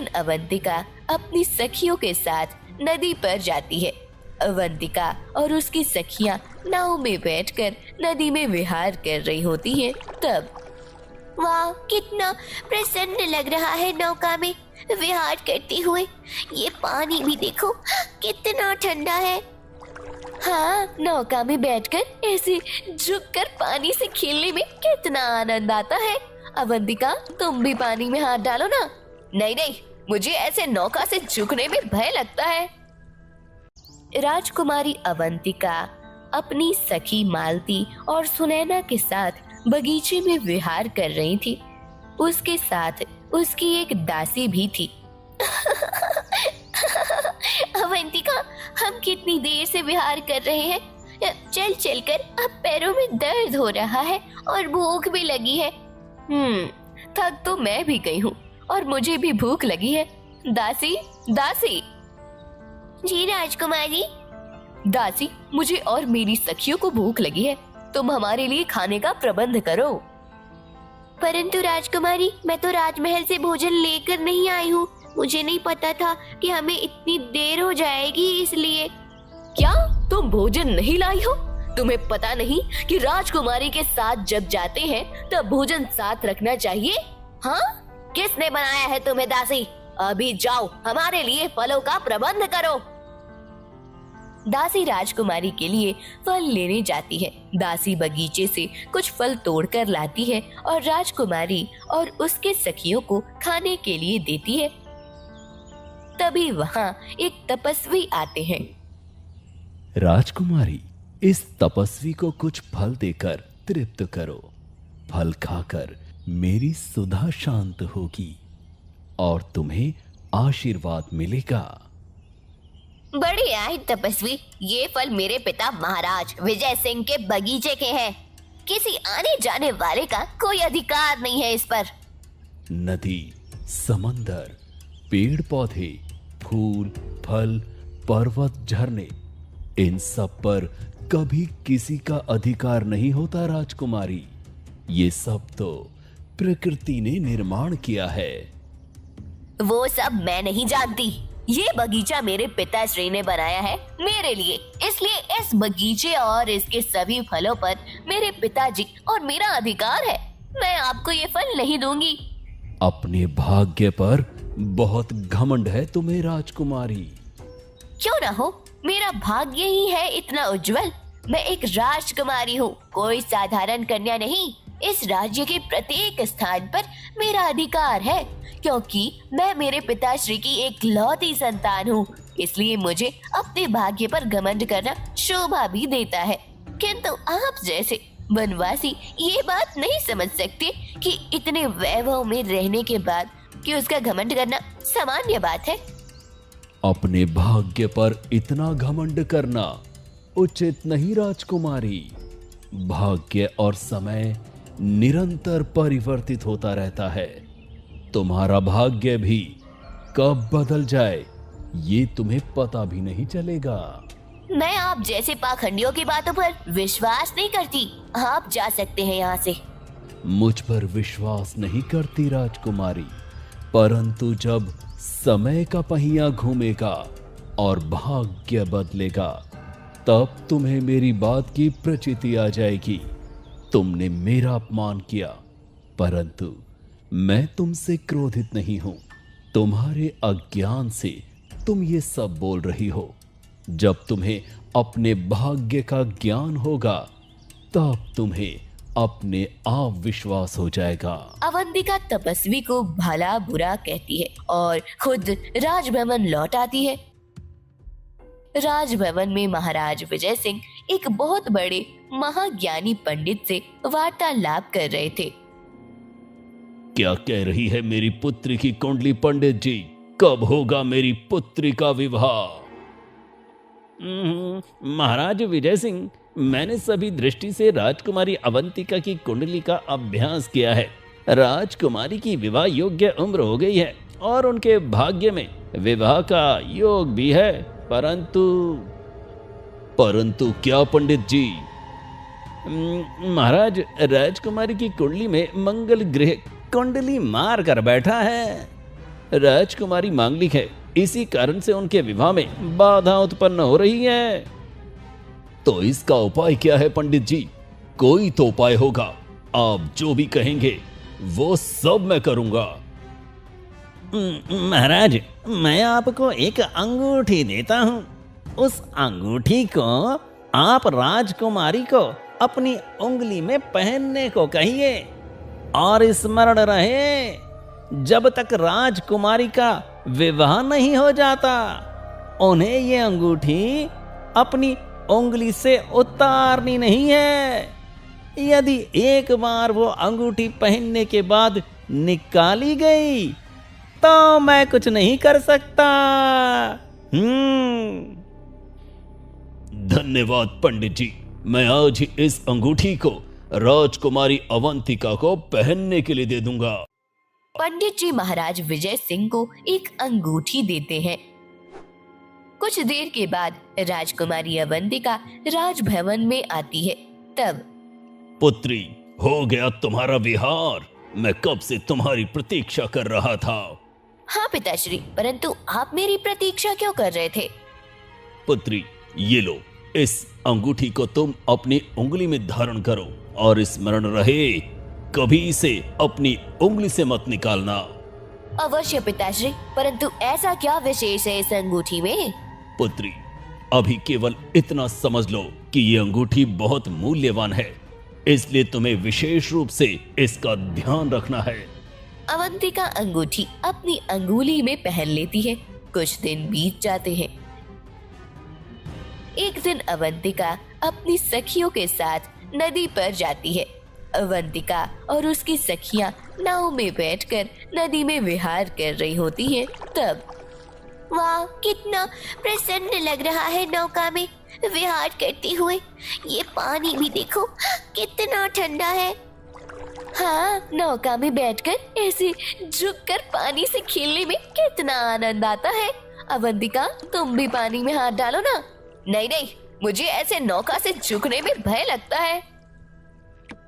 दिन अवंतिका अपनी सखियों के साथ नदी पर जाती है। अवंतिका और उसकी सखियां नाव में बैठकर नदी में विहार कर रही होती हैं। तब वाह, कितना प्रसन्न लग रहा है नौका में विहार करते हुए। ये पानी भी देखो कितना ठंडा है। हाँ, नौका में बैठकर ऐसे झुककर पानी से खेलने में कितना आनंद आता है। अवंतिका, तुम भी पानी में हाथ डालो ना। नहीं नहीं, मुझे ऐसे नौका से झुकने में भय लगता है। राजकुमारी अवंतिका अपनी सखी मालती और सुनैना के साथ बगीचे में विहार कर रही थी। उसके साथ उसकी एक दासी भी थी। अवंतिका, हम कितनी देर से विहार कर रहे हैं। चल चल कर अब पैरों में दर्द हो रहा है और भूख भी लगी है। थक तो मैं भी गई हूँ और मुझे भी भूख लगी है। दासी, दासी। जी राजकुमारी। दासी, मुझे और मेरी सखियों को भूख लगी है, तुम हमारे लिए खाने का प्रबंध करो। परंतु राजकुमारी, मैं तो राजमहल से भोजन लेकर नहीं आई हूँ। मुझे नहीं पता था कि हमें इतनी देर हो जाएगी, इसलिए। क्या तुम भोजन नहीं लाई हो? तुम्हें पता नहीं कि राजकुमारी के साथ जब जाते हैं तब भोजन साथ रखना चाहिए? हाँ, किसने बनाया है तुम्हें दासी? अभी जाओ, हमारे लिए फलों का प्रबंध करो। दासी राजकुमारी के लिए फल लेने जाती है। दासी बगीचे से कुछ फल तोड़कर लाती है और राजकुमारी और उसके सखियों को खाने के लिए देती है। तभी वहाँ एक तपस्वी आते हैं। राजकुमारी, इस तपस्वी को कुछ फल देकर तृप्त करो। फल खाकर मेरी सुधा शांत होगी और तुम्हें आशीर्वाद मिलेगा। बढ़िया है तपस्वी, ये फल मेरे पिता महाराज विजय सिंह के बगीचे के हैं। किसी आने जाने वाले का कोई अधिकार नहीं है इस पर। नदी, समंदर, पेड़ पौधे, फूल, फल, पर्वत, झरने, इन सब पर कभी किसी का अधिकार नहीं होता राजकुमारी। ये सब तो प्रकृति ने निर्माण किया है। वो सब मैं नहीं जानती। ये बगीचा मेरे पिताश्री ने बनाया है मेरे लिए, इसलिए इस बगीचे और इसके सभी फलों पर मेरे पिताजी और मेरा अधिकार है। मैं आपको ये फल नहीं दूंगी। अपने भाग्य पर बहुत घमंड है तुम्हें राजकुमारी। क्यों ना हो, मेरा भाग्य ही है इतना उज्जवल। मैं एक राजकुमारी हूँ, कोई साधारण कन्या नहीं। इस राज्य के प्रत्येक स्थान पर मेरा अधिकार है, क्योंकि मैं मेरे पिताश्री की एक लौती संतान हूँ। इसलिए मुझे अपने भाग्य पर घमंड करना शोभा भी देता है। किंतु आप जैसे वनवासी ये बात नहीं समझ सकते कि इतने वैभव में रहने के बाद कि उसका घमंड करना सामान्य बात है। अपने भाग्य पर इतना घमंड करना उचित नहीं राजकुमारी। भाग्य और समय निरंतर परिवर्तित होता रहता है। तुम्हारा भाग्य भी कब बदल जाए ये तुम्हें पता भी नहीं चलेगा। मैं आप जैसे पाखंडियों की बातों पर विश्वास नहीं करती। आप जा सकते हैं यहाँ से। मुझ पर विश्वास नहीं करती राजकुमारी, परंतु जब समय का पहिया घूमेगा और भाग्य बदलेगा तब तुम्हें मेरी बात की प्रचिति आ जाएगी। तुमने मेरा अपमान किया, परंतु मैं तुमसे क्रोधित नहीं हूं। तुम्हारे अज्ञान से तुम ये सब बोल रही हो। जब तुम्हें अपने भाग्य का ज्ञान होगा तब तुम्हें अपने आप विश्वास हो जाएगा। अवंतिका तपस्वी को भला बुरा कहती है और खुद राजभवन लौट आती है। राजभवन में महाराज विजय सिंह एक बहुत बड़े महाज्ञानी पंडित से वार्तालाप कर रहे थे। क्या कह रही है मेरी पुत्री की कुंडली पंडित जी? कब होगा मेरी पुत्री का विवाह? महाराज विजय सिंह, मैंने सभी दृष्टि से राजकुमारी अवंतिका की कुंडली का अभ्यास किया है। राजकुमारी की विवाह योग्य उम्र हो गई है और उनके भाग्य में विवाह का योग भी है, परंतु क्या पंडित जी? महाराज, राजकुमारी की कुंडली में मंगल ग्रह कुंडली मार कर बैठा है। राजकुमारी मांगलिक है, इसी कारण से उनके विवाह में बाधा उत्पन्न हो रही है। तो इसका उपाय क्या है पंडित जी? कोई तो उपाय होगा। आप जो भी कहेंगे वो सब मैं करूंगा। महाराज, मैं आपको एक अंगूठी देता हूँ। उस अंगूठी को आप राजकुमारी को अपनी उंगली में पहनने को कहिए और स्मरण रहे, जब तक राजकुमारी का विवाह नहीं हो जाता उन्हें ये अंगूठी अपनी उंगली से उतारनी नहीं है। यदि एक बार वो अंगूठी पहनने के बाद निकाली गई तो मैं कुछ नहीं कर सकता। धन्यवाद पंडित जी। मैं आज ही इस अंगूठी को राजकुमारी अवंतिका को पहनने के लिए दे दूंगा। पंडित जी महाराज विजय सिंह को एक अंगूठी देते हैं। कुछ देर के बाद राजकुमारी अवंतिका राजभवन में आती है। तब पुत्री, हो गया तुम्हारा विहार। मैं कब से तुम्हारी प्रतीक्षा कर रहा था। हाँ पिताश्री, परंतु आप मेरी प्रतीक्षा क्यों कर रहे थे? पुत्री, ये लो, इस अंगूठी को तुम अपनी उंगली में धारण करो और स्मरण रहे, कभी इसे अपनी उंगली से मत निकालना। अवश्य पिताश्री, परंतु ऐसा क्या विशेष है इस अंगूठी में? पुत्री, अभी केवल इतना समझ लो कि ये अंगूठी बहुत मूल्यवान है, इसलिए तुम्हें विशेष रूप से इसका ध्यान रखना है। अवंतिका अंगूठी अपनी अंगुली में पहन लेती है। कुछ दिन बीत जाते हैं। एक दिन अवंतिका अपनी सखियों के साथ नदी पर जाती है। अवंतिका और उसकी सखियां नाव में बैठकर नदी में विहार कर रही होती हैं। तब वाह, कितना प्रसन्न लग रहा है नौका में विहार करते हुए। ये पानी भी देखो कितना ठंडा है। हाँ, नौका में बैठकर ऐसे झुककर पानी से खेलने में कितना आनंद आता है। अवंतिका, तुम भी पानी में हाथ डालो ना। नहीं नहीं, मुझे ऐसे नौका से झुकने में भय लगता है।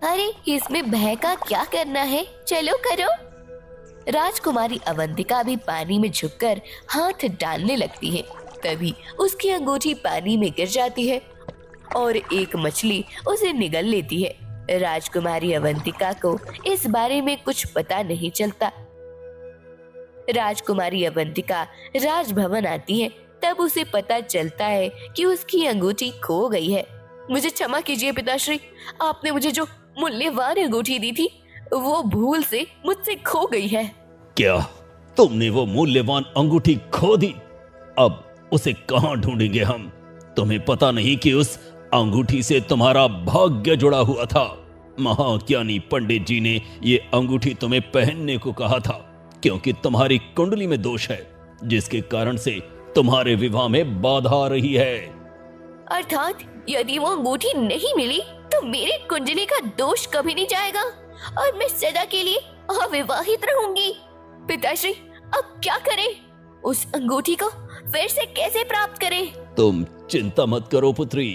अरे, इसमें भय का क्या करना है, चलो करो। राजकुमारी अवंतिका भी पानी में झुककर हाथ डालने लगती है। तभी उसकी अंगूठी पानी में गिर जाती है और एक मछली उसे निगल लेती है। राजकुमारी अवंतिका को इस बारे में कुछ पता नहीं चलता। राजकुमारी अवंतिका राजभवन आती है। तब उसे पता चलता है कि उसकी अंगूठी खो गई है। मुझे क्षमा कीजिए पिताश्री, आपने मुझे जो मूल्यवान अंगूठी दी थी वो भूल से मुझसे खो गई है। क्या तुमने वो मूल्यवान अंगूठी खो दी? अब उसे कहाँ ढूंढेंगे हम? तुम्हें पता नहीं कि उस अंगूठी से तुम्हारा भाग्य जुड़ा हुआ था। महाज्ञानी पंडित जी ने ये अंगूठी तुम्हें पहनने को कहा था, क्योंकि तुम्हारी कुंडली में दोष है, जिसके कारण से तुम्हारे विवाह में बाधा आ रही है। अर्थात यदि वो अंगूठी नहीं मिली तो मेरी कुंडली का दोष कभी नहीं जाएगा और मैं सदा के लिए अविवाहित रहूंगी। पिताश्री, अब क्या करें? उस अंगूठी को फिर से कैसे प्राप्त करें? तुम चिंता मत करो पुत्री।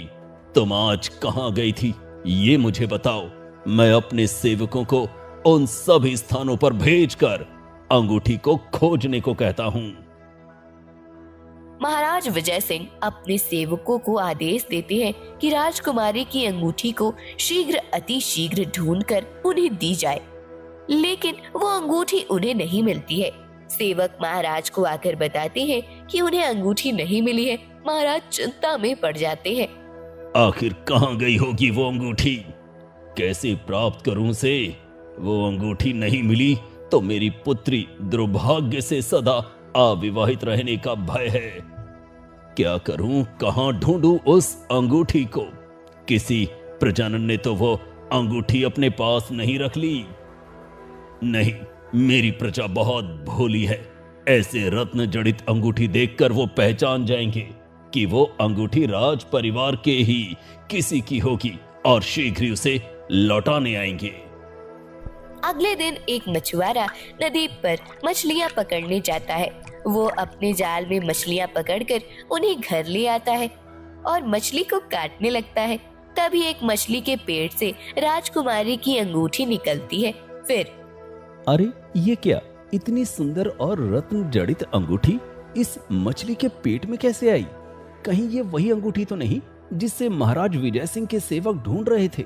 तुम आज कहाँ गई थी ये मुझे बताओ। मैं अपने सेवकों को उन सभी स्थानों पर भेजकर अंगूठी को खोजने को कहता हूँ। महाराज विजय सिंह अपने सेवकों को आदेश देते हैं कि राजकुमारी की अंगूठी को शीघ्र अति शीघ्र ढूंढकर उन्हें दी जाए, लेकिन वो अंगूठी उन्हें नहीं मिलती है। सेवक महाराज को आकर बताते हैं कि उन्हें अंगूठी नहीं मिली है। महाराज चिंता में पड़ जाते हैं। आखिर कहाँ गई होगी वो अंगूठी? कैसे प्राप्त करूं उसे? वो अंगूठी नहीं मिली तो मेरी पुत्री दुर्भाग्य से सदा अविवाहित रहने का भय है। क्या करूं, कहां ढूंढूं उस अंगूठी को? किसी प्रजनन ने तो वो अंगूठी अपने पास नहीं रख ली। नहीं, मेरी प्रजा बहुत भोली है। ऐसे रत्न जड़ित अंगूठी देखकर वो पहचान जाएंगे कि वो अंगूठी राज परिवार के ही किसी की होगी और शीघ्र ही उसे लौटाने आएंगे। अगले दिन एक मछुआरा नदी पर मछलियां पकड़ने जाता है। वो अपने जाल में मछलियां पकड़कर उन्हें घर ले आता है और मछली को काटने लगता है। तभी एक मछली के पेट से राजकुमारी की अंगूठी निकलती है। फिर अरे ये क्या? इतनी सुंदर और रत्न जड़ित अंगूठी इस मछली के पेट में कैसे आई? कहीं ये वही अंगूठी तो नहीं जिससे महाराज विजय सिंह के सेवक ढूंढ रहे थे?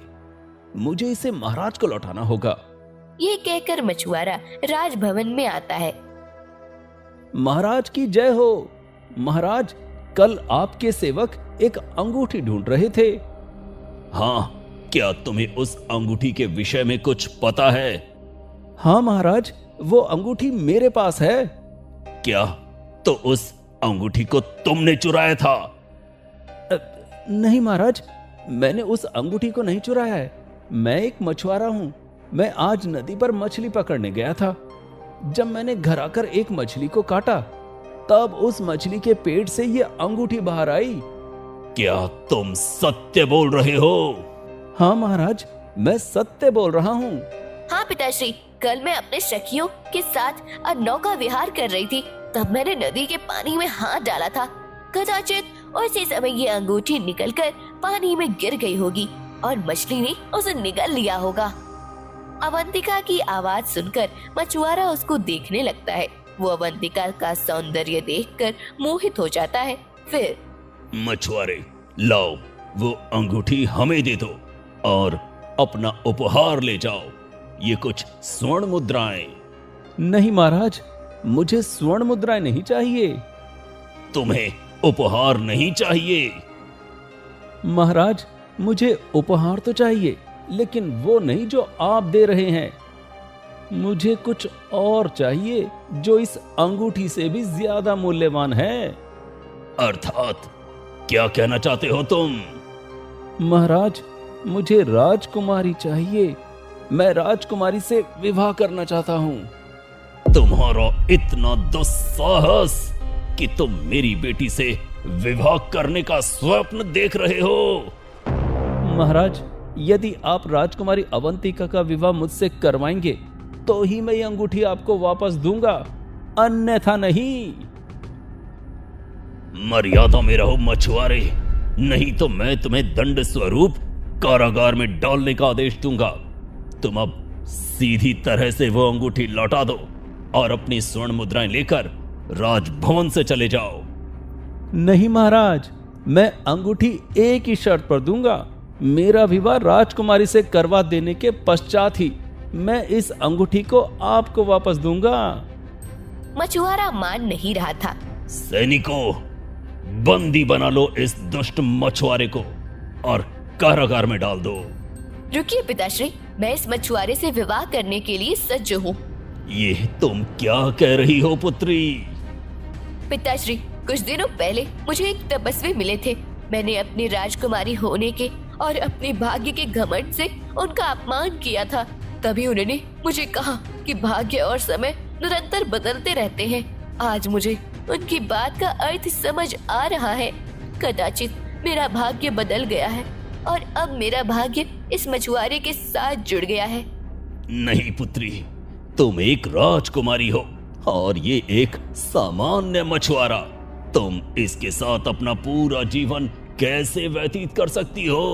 मुझे इसे महाराज को लौटाना होगा। ये कहकर मछुआरा राजभवन में आता है। महाराज की जय हो। महाराज, कल आपके सेवक एक अंगूठी ढूंढ रहे थे। हाँ, क्या तुम्हें उस अंगूठी के विषय में कुछ पता है? हाँ महाराज, वो अंगूठी मेरे पास है। क्या तो उस अंगूठी को तुमने चुराया था? नहीं महाराज, मैंने उस अंगूठी को नहीं चुराया है। मैं एक मछुआरा हूँ। मैं आज नदी पर मछली पकड़ने गया था। जब मैंने घर आकर एक मछली को काटा, तब उस मछली के पेट से ये अंगूठी बाहर आई। क्या तुम सत्य बोल रहे हो? हाँ महाराज, मैं सत्य बोल रहा हूँ। हाँ पिताश्री, कल मैं अपने सखियों के साथ नौका विहार कर रही थी। तब मैंने नदी के पानी में हाथ डाला था। कदाचित उसी समय ये अंगूठी निकलकर पानी में गिर गई होगी और मछली ने उसे निगल लिया होगा। अवंतिका की आवाज सुनकर मछुआरा उसको देखने लगता है। वो अवंतिका का सौंदर्य देखकर मोहित हो जाता है। फिर मछुआरे, लाओ वो अंगूठी हमें दे दो और अपना उपहार ले जाओ। ये कुछ स्वर्ण मुद्राएं। नहीं महाराज, मुझे स्वर्ण मुद्राएं नहीं चाहिए। तुम्हें उपहार नहीं चाहिए? महाराज, मुझे उपहार तो चाहिए, लेकिन वो नहीं जो आप दे रहे हैं। मुझे कुछ और चाहिए जो इस अंगूठी से भी ज्यादा मूल्यवान है। अर्थात क्या कहना चाहते हो तुम? महाराज, मुझे राजकुमारी चाहिए। मैं राजकुमारी से विवाह करना चाहता हूँ। तुम्हारा इतना दुस्साहस कि तुम मेरी बेटी से विवाह करने का स्वप्न देख रहे हो? महाराज, यदि आप राजकुमारी अवंतिका का विवाह मुझसे करवाएंगे तो ही मैं ये अंगूठी आपको वापस दूंगा, अन्यथा नहीं। मर्यादा में रहो मछुआरे, नहीं तो मैं तुम्हें दंड स्वरूप कारागार में डालने का आदेश दूंगा। तुम अब सीधी तरह से वो अंगूठी लौटा दो और अपनी स्वर्ण मुद्राएं लेकर राजभवन से चले जाओ। नहीं महाराज, मैं अंगूठी एक ही शर्त पर दूंगा। मेरा विवाह राजकुमारी से करवा देने के पश्चात ही मैं इस अंगूठी को आपको वापस दूंगा। मछुआरा मान नहीं रहा था। सैनिकों, बंदी बना लो इस दुष्ट मछुआरे को और कारागार में डाल दो। रुकिए पिताश्री, मैं इस मछुआरे से विवाह करने के लिए सज्ज हूँ। ये तुम क्या कह रही हो पुत्री? पिताश्री, कुछ दिनों पहले मुझे एक तपस्वी मिले थे। मैंने अपनी राजकुमारी होने के और अपने भाग्य के घमंड से उनका अपमान किया था। तभी उन्होंने मुझे कहा कि भाग्य और समय निरंतर बदलते रहते हैं। आज मुझे उनकी बात का अर्थ समझ आ रहा है। कदाचित मेरा भाग्य बदल गया है और अब मेरा भाग्य इस मछुआरे के साथ जुड़ गया है। नहीं पुत्री, तुम एक राजकुमारी हो और ये एक सामान्य मछुआरा। तुम इसके साथ अपना पूरा जीवन कैसे व्यतीत कर सकती हो?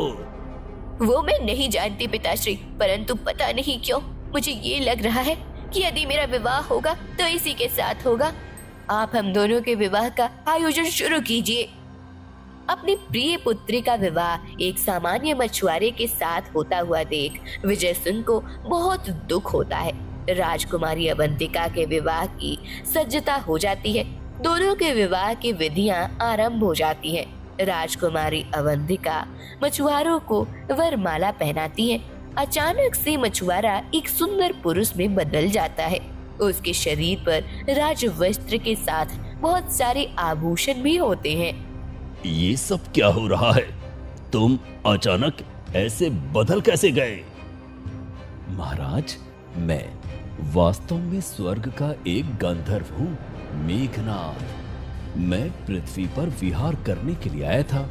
वो मैं नहीं जानती पिताश्री, परंतु पता नहीं क्यों मुझे ये लग रहा है कि यदि मेरा विवाह होगा तो इसी के साथ होगा। आप हम दोनों के विवाह का आयोजन शुरू कीजिए। अपनी प्रिय पुत्री का विवाह एक सामान्य मछुआरे के साथ होता हुआ देख विजय सिंह को बहुत दुख होता है। राजकुमारी अवंतिका के विवाह की सज्जता हो जाती है। दोनों के विवाह की विधियां आरंभ हो जाती हैं। राजकुमारी अवंतिका मछुआरों को वरमाला पहनाती है। अचानक से मछुआरा एक सुंदर पुरुष में बदल जाता है। उसके शरीर पर राजवस्त्र के साथ बहुत सारे आभूषण भी होते हैं। ये सब क्या हो रहा है? तुम अचानक ऐसे बदल कैसे गए? महाराज, मैं वास्तव में स्वर्ग का एक गंधर्व हूँ, मेघनाथ। मैं पृथ्वी पर विहार करने के लिए आया था।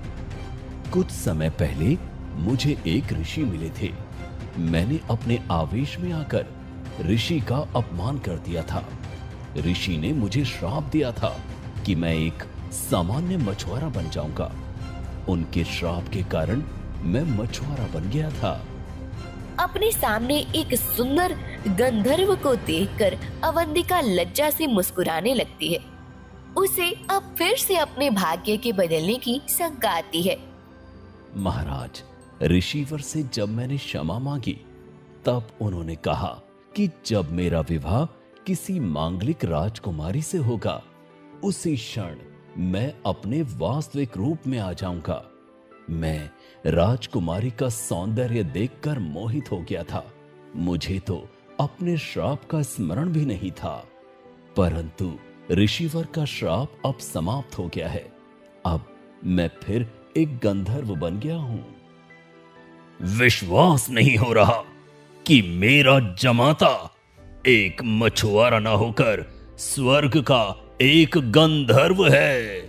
कुछ समय पहले मुझे एक ऋषि मिले थे। मैंने अपने आवेश में आकर ऋषि का अपमान कर दिया था। ऋषि ने मुझे श्राप दिया था कि मैं एक सामान्य मछुआरा बन जाऊंगा। उनके श्राप के कारण मैं मछुआरा बन गया था। अपने सामने एक सुंदर गंधर्व को देखकर अवंतिका लज्जा से मुस्कुराने लगती है। उसे अब फिर से अपने भाग्य के बदलने की शंका आती है। महाराज, ऋषिवर से जब मैंने क्षमा मांगी तब उन्होंने कहा कि जब मेरा विवाह किसी मांगलिक राजकुमारी से होगा उसी क्षण मैं अपने वास्तविक रूप में आ जाऊंगा। मैं राजकुमारी का सौंदर्य देखकर मोहित हो गया था। मुझे तो अपने श्राप का स्मरण भी नहीं था, परंतु ऋषिवर का श्राप अब समाप्त हो गया है। अब मैं फिर एक गंधर्व बन गया हूं। विश्वास नहीं हो रहा कि मेरा जमाता एक मछुआरा ना होकर स्वर्ग का एक गंधर्व है।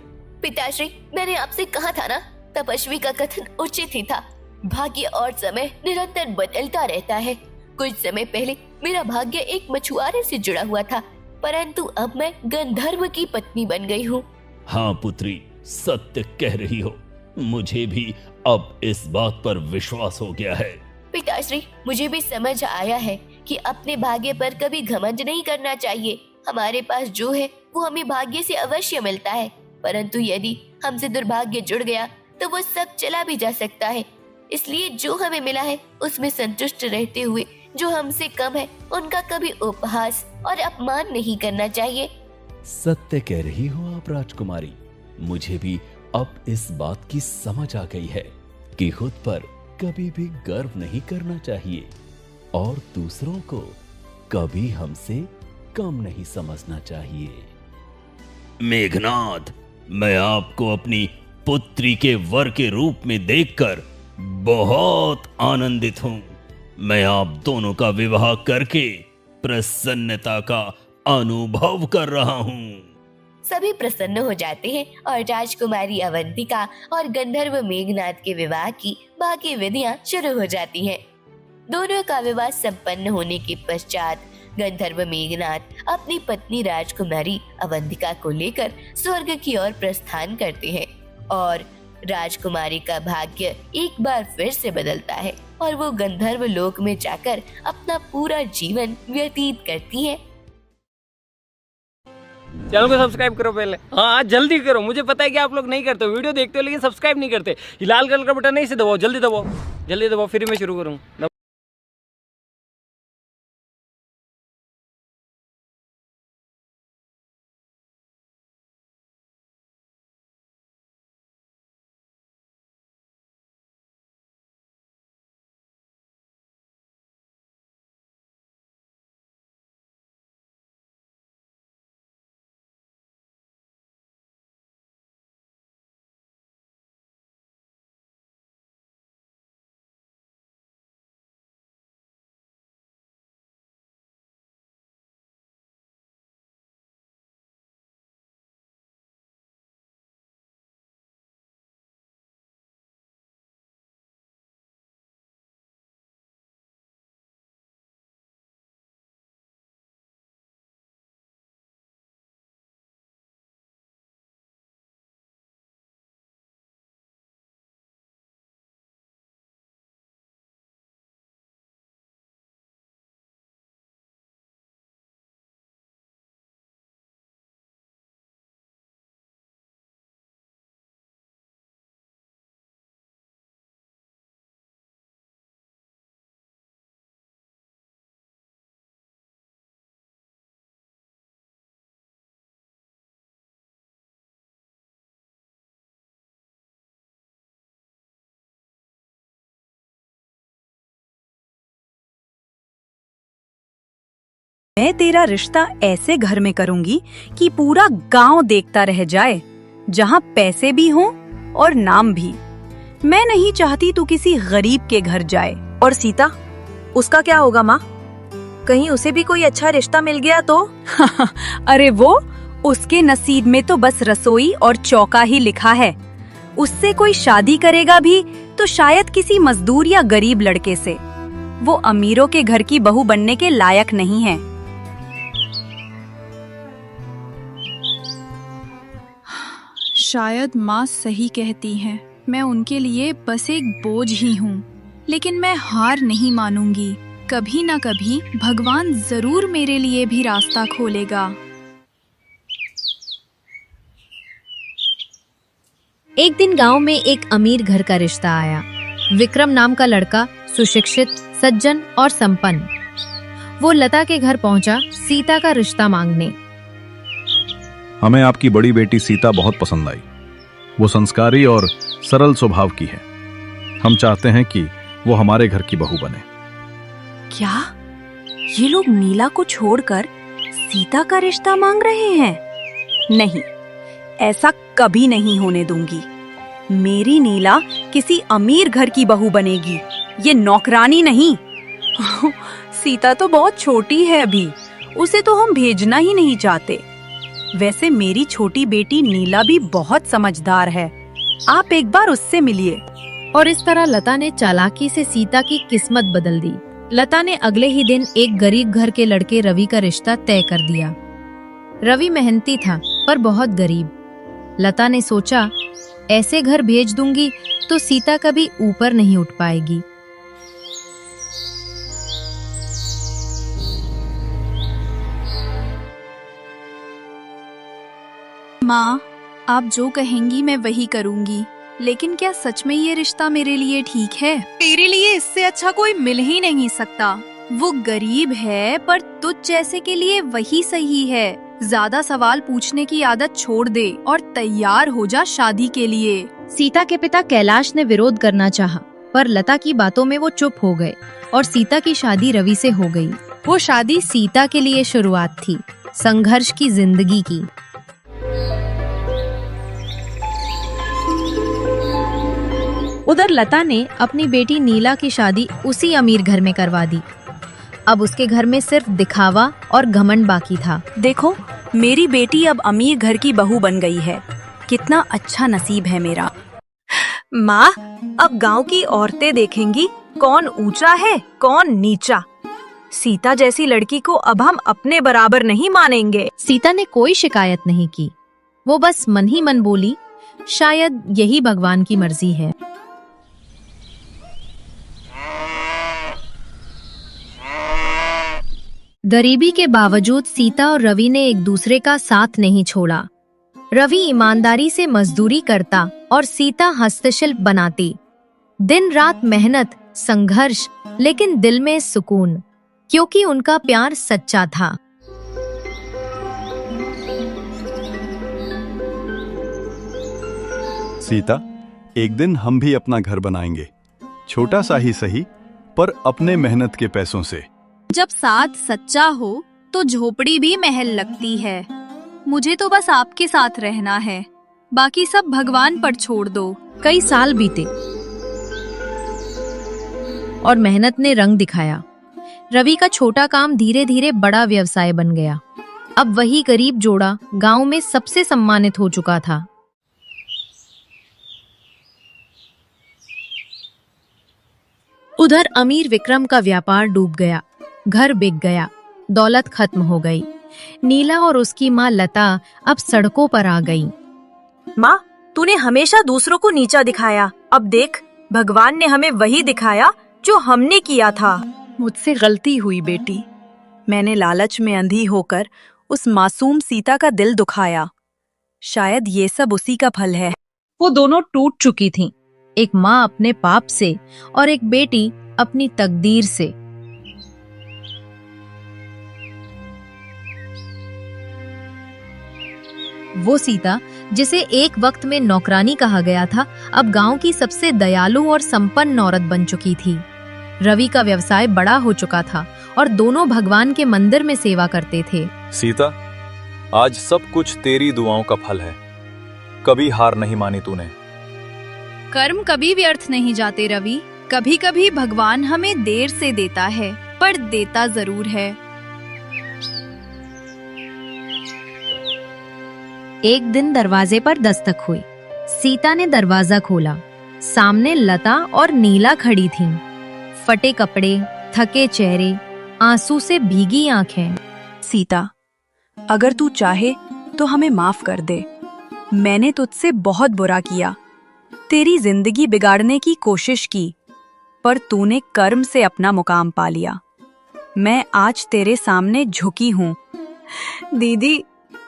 पिताश्री, मैंने आपसे कहा था ना, तपस्वी का कथन उचित ही था। भाग्य और समय निरंतर बदलता रहता है। कुछ समय पहले मेरा भाग्य एक मछुआरे से जुड़ा हुआ था, परंतु अब मैं गंधर्व की पत्नी बन गई हूँ। हाँ पुत्री, सत्य कह रही हो। मुझे भी अब इस बात पर विश्वास हो गया है। पिताश्री, मुझे भी समझ आया है कि अपने भाग्य पर कभी घमंड नहीं करना चाहिए। हमारे पास जो है वो हमें भाग्य से अवश्य मिलता है, परंतु यदि हमसे दुर्भाग्य जुड़ गया तो वो सब चला भी जा सकता है। इसलिए जो हमें मिला है उसमें संतुष्ट रहते हुए जो हमसे कम है उनका कभी उपहास और अपमान नहीं करना चाहिए। सत्य कह रही हो आप राजकुमारी। मुझे भी अब इस बात की समझ आ गई है कि खुद पर कभी भी गर्व नहीं करना चाहिए और दूसरों को कभी हमसे कम नहीं समझना चाहिए। मेघनाद, मैं आपको अपनी पुत्री के वर के रूप में देखकर बहुत आनंदित हूँ। मैं आप दोनों का विवाह करके प्रसन्नता का अनुभव कर रहा हूँ। सभी प्रसन्न हो जाते हैं और राजकुमारी अवंतिका और गंधर्व मेघनाद के विवाह की बाकी विधियां शुरू हो जाती हैं। दोनों का विवाह संपन्न होने के पश्चात गंधर्व मेघनाद अपनी पत्नी राजकुमारी अवंतिका को लेकर स्वर्ग की ओर प्रस्थान करते हैं और राजकुमारी का भाग्य एक बार फिर से बदलता है और वो गंधर्व लोक में जाकर अपना पूरा जीवन व्यतीत करती है। चैनल को सब्सक्राइब करो पहले। हाँ जल्दी करो, मुझे पता है कि आप लोग नहीं करते हो, वीडियो देखते हो लेकिन सब्सक्राइब नहीं करते। ये लाल कलर का बटन है, इसे दबाओ, जल्दी दबाओ, जल्दी दबाओ, फिर मैं शुरू करूँ। मैं तेरा रिश्ता ऐसे घर में करूंगी कि पूरा गांव देखता रह जाए, जहां पैसे भी हों और नाम भी। मैं नहीं चाहती तू किसी गरीब के घर जाए। और सीता, उसका क्या होगा माँ? कहीं उसे भी कोई अच्छा रिश्ता मिल गया तो? अरे वो, उसके नसीब में तो बस रसोई और चौका ही लिखा है। उससे कोई शादी करेगा भी तो शायद किसी मजदूर या गरीब लड़के से। वो अमीरों के घर की बहू बनने के लायक नहीं है। शायद माँ सही कहती हैं। मैं उनके लिए बस एक बोझ ही हूँ, लेकिन मैं हार नहीं मानूंगी। कभी ना कभी भगवान जरूर मेरे लिए भी रास्ता खोलेगा। एक दिन गांव में एक अमीर घर का रिश्ता आया। विक्रम नाम का लड़का, सुशिक्षित, सज्जन और संपन्न। वो लता के घर पहुंचा सीता का रिश्ता मांगने। हमें आपकी बड़ी बेटी सीता बहुत पसंद आई। वो संस्कारी और सरल स्वभाव की है। हम चाहते हैं कि वो हमारे घर की बहू बने। क्या ये लोग नीला को छोड़कर सीता का रिश्ता मांग रहे हैं? नहीं, ऐसा कभी नहीं होने दूंगी। मेरी नीला किसी अमीर घर की बहू बनेगी, ये नौकरानी नहीं। सीता तो बहुत छोटी है अभी, उसे तो हम भेजना ही नहीं चाहते। वैसे मेरी छोटी बेटी नीला भी बहुत समझदार है, आप एक बार उससे मिलिए। और इस तरह लता ने चालाकी से सीता की किस्मत बदल दी। लता ने अगले ही दिन एक गरीब घर के लड़के रवि का रिश्ता तय कर दिया। रवि मेहनती था पर बहुत गरीब। लता ने सोचा, ऐसे घर भेज दूंगी तो सीता कभी ऊपर नहीं उठ पाएगी। माँ, आप जो कहेंगी मैं वही करूंगी, लेकिन क्या सच में ये रिश्ता मेरे लिए ठीक है? तेरे लिए इससे अच्छा कोई मिल ही नहीं सकता। वो गरीब है पर तुझ जैसे के लिए वही सही है। ज्यादा सवाल पूछने की आदत छोड़ दे और तैयार हो जा शादी के लिए। सीता के पिता कैलाश ने विरोध करना चाहा, पर लता की बातों में वो चुप हो गए और सीता की शादी रवि से हो गई। वो शादी सीता के लिए शुरुआत थी संघर्ष की जिंदगी की। उधर लता ने अपनी बेटी नीला की शादी उसी अमीर घर में करवा दी। अब उसके घर में सिर्फ दिखावा और घमंड बाकी था। देखो, मेरी बेटी अब अमीर घर की बहू बन गई है। कितना अच्छा नसीब है मेरा। माँ, अब गांव की औरतें देखेंगी कौन ऊंचा है कौन नीचा। सीता जैसी लड़की को अब हम अपने बराबर नहीं मानेंगे। सीता ने कोई शिकायत नहीं की। वो बस मन ही मन बोली, शायद यही भगवान की मर्जी है। गरीबी के बावजूद सीता और रवि ने एक दूसरे का साथ नहीं छोड़ा। रवि ईमानदारी से मजदूरी करता और सीता हस्तशिल्प बनाती। दिन रात मेहनत, संघर्ष, लेकिन दिल में सुकून, क्योंकि उनका प्यार सच्चा था। सीता, एक दिन हम भी अपना घर बनाएंगे, छोटा सा ही सही, पर अपने मेहनत के पैसों से। जब साथ सच्चा हो तो झोपड़ी भी महल लगती है। मुझे तो बस आपके साथ रहना है, बाकी सब भगवान पर छोड़ दो। कई साल बीते और मेहनत ने रंग दिखाया। रवि का छोटा काम धीरे धीरे बड़ा व्यवसाय बन गया। अब वही गरीब जोड़ा गांव में सबसे सम्मानित हो चुका था। उधर अमीर विक्रम का व्यापार डूब गया, घर बिक गया, दौलत खत्म हो गई। नीला और उसकी माँ लता अब सड़कों पर आ गई। माँ, तूने हमेशा दूसरों को नीचा दिखाया, अब देख भगवान ने हमें वही दिखाया जो हमने किया था। मुझसे गलती हुई बेटी। मैंने लालच में अंधी होकर उस मासूम सीता का दिल दुखाया। शायद ये सब उसी का फल है। वो दोनों टूट चुकी थीं, एक माँ अपने पाप से और एक बेटी अपनी तकदीर से। वो सीता, जिसे एक वक्त में नौकरानी कहा गया था, अब गांव की सबसे दयालु और संपन्न औरत बन चुकी थी। रवि का व्यवसाय बड़ा हो चुका था और दोनों भगवान के मंदिर में सेवा करते थे। सीता, आज सब कुछ तेरी दुआओं का फल है। कभी हार नहीं मानी तूने। कर्म कभी व्यर्थ नहीं जाते रवि। कभी कभी भगवान हमें देर से देता है, पर देता जरूर है। एक दिन दरवाजे पर दस्तक हुई। सीता ने दरवाजा खोला। सामने लता और नीला खड़ी थीं। फटे कपड़े, थके चेहरे, आंसू से भीगी आंखें। सीता, अगर तू चाहे तो हमें माफ कर दे। मैंने तुझसे बहुत बुरा किया, तेरी जिंदगी बिगाड़ने की कोशिश की, पर तूने कर्म से अपना मुकाम पा लिया। मैं आज तेरे सामने झुकी हूँ। दीदी,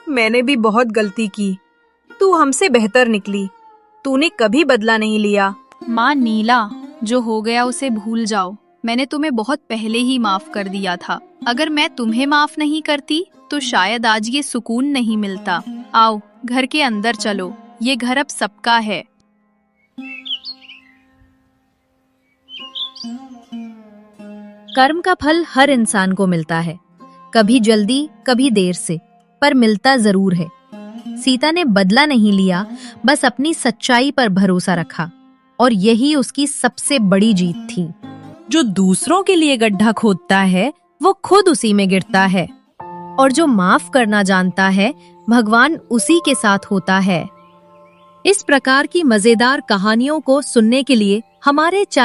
मैंने भी बहुत गलती की। तू हमसे बेहतर निकली। तूने कभी बदला नहीं लिया। माँ नीला, जो हो गया उसे भूल जाओ। मैंने तुम्हें बहुत पहले ही माफ कर दिया था। अगर मैं तुम्हें माफ नहीं करती तो शायद आज ये सुकून नहीं मिलता। आओ घर के अंदर चलो, ये घर अब सबका है। कर्म का फल हर इंसान को मिलता है, कभी जल्दी कभी देर से, पर मिलता जरूर है। सीता ने बदला नहीं लिया, बस अपनी सच्चाई पर भरोसा रखा और यही उसकी सबसे बड़ी जीत थी। जो दूसरों के लिए गड्ढा खोदता है वो खुद उसी में गिरता है, और जो माफ करना जानता है भगवान उसी के साथ होता है। इस प्रकार की मजेदार कहानियों को सुनने के लिए हमारे चैनल